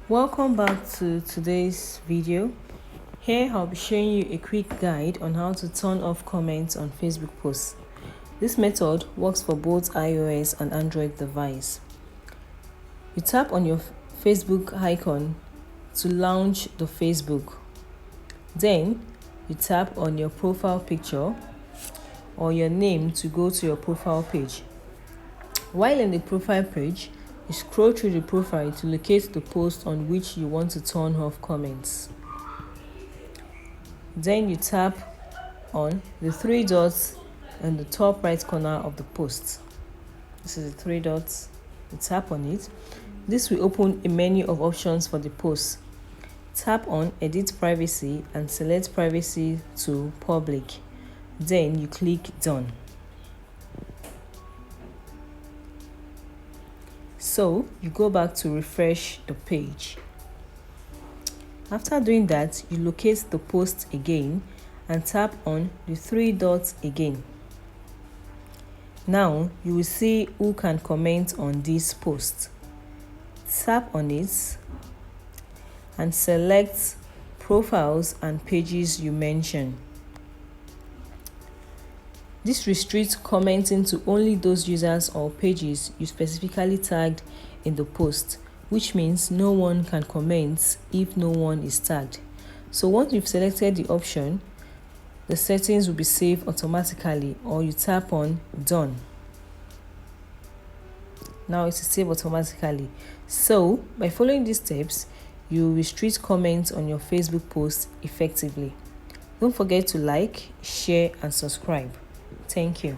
Welcome back to today's video. Here I'll be showing you a quick guide on how to turn off comments on Facebook posts. This method works for both iOS and Android device. You tap on your Facebook icon to launch the Facebook. Then you tap on your profile picture or your name to go to your profile page. While in the profile page, you scroll through the profile to locate the post on which you want to turn off comments. Then you tap on the three dots in the top right corner of the post. This is the three dots. You tap on it. This will open a menu of options for the post. Tap on Edit Privacy and select Privacy to Public. Then you click Done. So you go back to refresh the page. After doing that, you locate the post again and tap on the three dots again. Now you will see who can comment on this post. Tap on it and select profiles and pages you mention. This restricts commenting to only those users or pages you specifically tagged in the post, which means no one can comment if no one is tagged. So once you've selected the option, the settings will be saved automatically, or you tap on Done. Now it is saved automatically. So by following these steps, you restrict comments on your Facebook post effectively. Don't forget to like, share, and subscribe. Thank you.